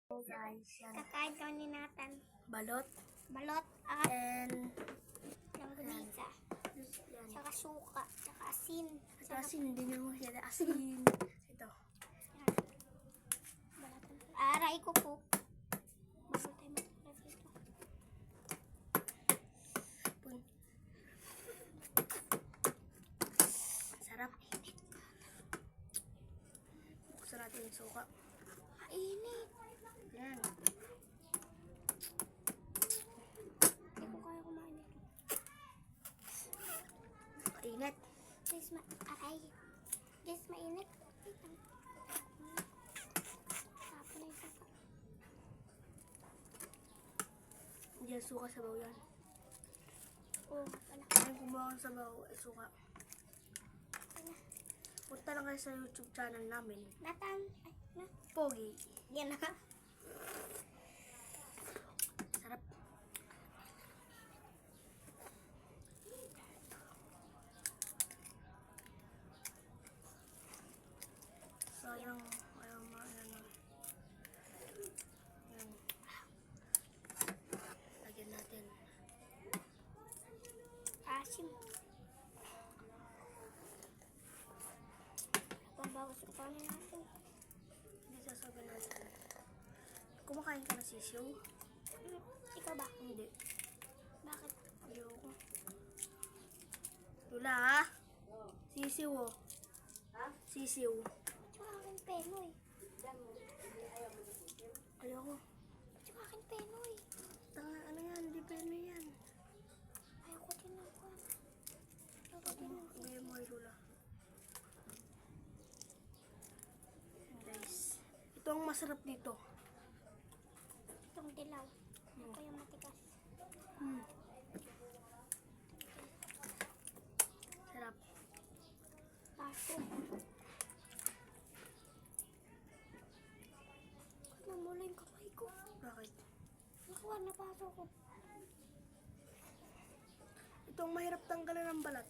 So guys, yan. Kakain kami ni Nathan. Balot. Balot at And langganisa. yan. Saka suka. Saka asin. Ito asin, hindi nyo masyado asin. Ito. Balatan. Aray ko po. Bago tayo matulad dito. Pun. Sarap. Buksan natin yung suka. Init. Yan. Hindi ko kaya kumain ito. Kainit. Guys, aray. Guys, mainit. Wait lang. Tapon na yung suka. Hindi yan suka sabaw yan. Oh, wala. Ngayon kumuha ng sabaw ay suka. Wala. Punta lang kayo sa YouTube channel namin. Nathan. Ay, na. Pogi. Yan na. Sarap. Sayang ayaw maano. Yan. Lagyan natin. Asim. Pambawas ko pa natin. Hindi sasabihin natin. Kumakain ka ng sisiw? Ikaw ba? Hindi. Bakit? Ayoko. Lula ha? Sisiw oh. Sisiw. Tsaka akin penoy. Ayoko. Tsaka akin penoy. Tanga, ano yan? Hindi pwede yan. Ayoko din ako. Ayoko din ako. Hindi mo ay lula. Guys. Ito ang masarap dito. Itong dilaw. Ako yung matigas. Sarap. Paso. Namula yung kamay ko. Bakit? Nakuha na paso ko. Ito ang mahirap tanggalan ng balat.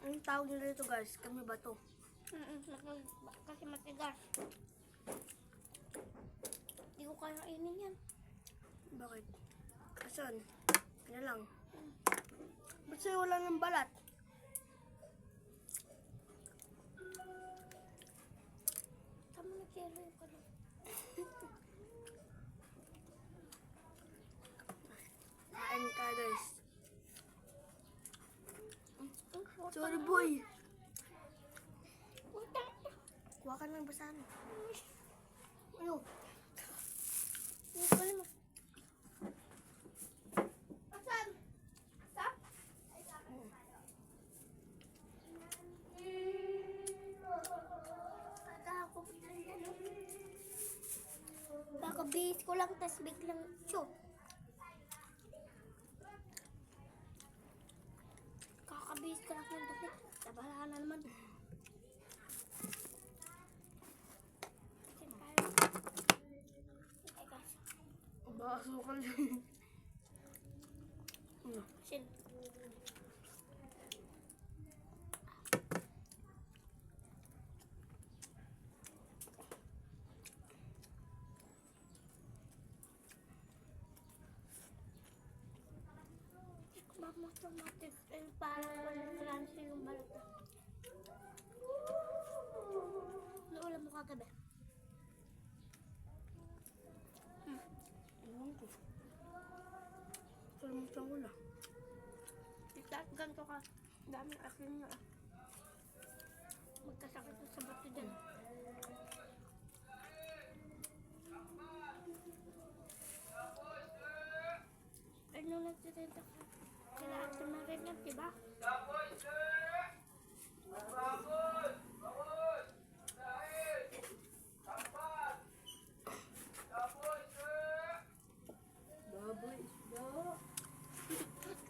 Anong tawag nila dito guys? Kami ba to? Kasi matigas. Hindi ko kaya kainin yan. Bakit? Asan? Yan lang. Ba't sa'yo wala ng balat? Tama na kilo yung kalam. Kain ka guys. Sorry boy. Utang. Kuha ka ng basahan. Ano? Yung kalam mo. Asan? Stop? Kakabihis ko lang, tas biglang shoot. Kakabihis ko lang ng damit. Tabala na naman. Sin tayo. Okay guys. Baso ka lang. Sin. Automatic parang walang crunchy yung balot. Naulam mo kagabi. Ewan ko. Kalimutan ko na. At ganito ka. Daming asin na. Magkasakit na sa bato dyan. Ano nagtitinta ka? Kailangan ka na rin yan, diba?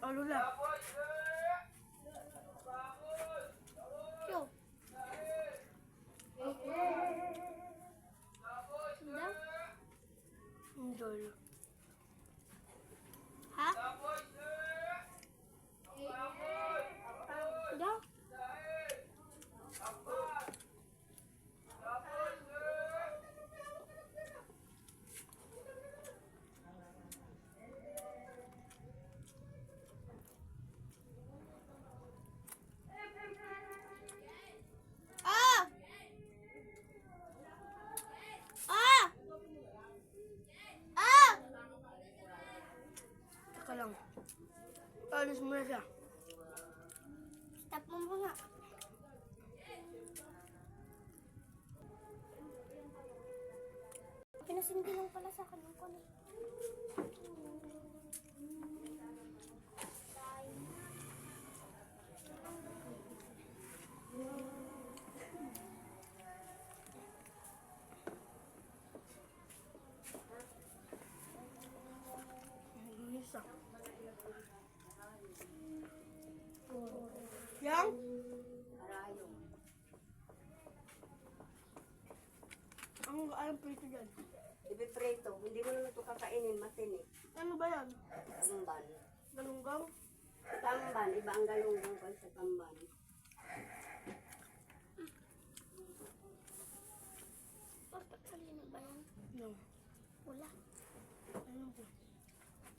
Oh, Lula. Yo. Hindi? Enjoy. Ha? Hindi? Alis mo na siya. Stop mo muna. Pinasindi lang pala sa akin ko na. Isa. Yang? Arayong. Ang prito dyan. Ipiprito. Hindi mo naman ito kakainin, matinik. Ano ba yan? Tamban. Galunggang? Tamban. Iba ang galunggong kaysa tamban. Basta kanina ba yan? No. Wala. Ano ko?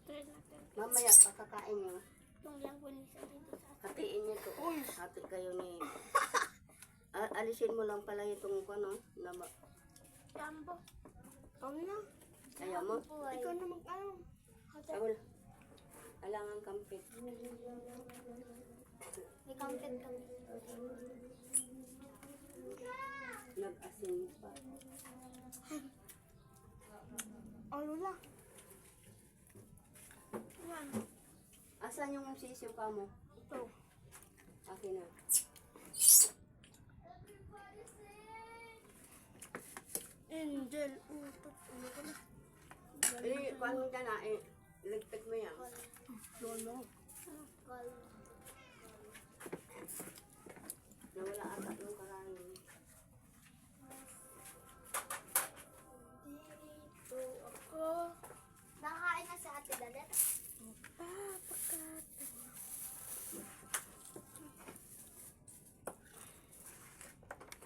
Try natin. Mamaya pakakain nyo. Yung lang bunisan dito sa atin. Hatiin nyo ito. Hati kayo ni... alisin mo lang pala itong ano, na Jumbo. Kami na. ayaw mo. Ikaw na mag-ano. Awal. Alangan kampit. May content kami. Nag-asin pa. Ano na? Yan. Asan yung sisiyo ka mo? Ito. Akin na. Angel. Utot. Ano ka na? Eh, paano ka na? Eh, ligpit mo yan. Lolo. Nawala ata yung karangin. Dito ako. Nakakain na sa ate Dadet.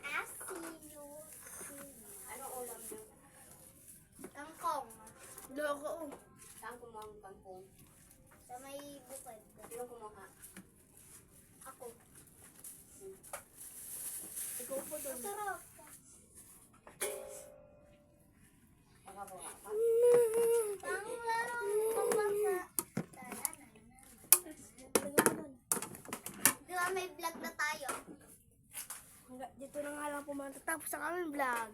Asiyo. Ano ulam nyo? Kangkong. Loko. Saan kumuha ang kangkong? Sa may bukid. Sino kumuha? Ako. Ikaw po doon. Sarap. Pakakuha ka? Ang larong pabasa. Di ba may vlog na tayo? Dito na nga lang po matatapos ang aming vlog.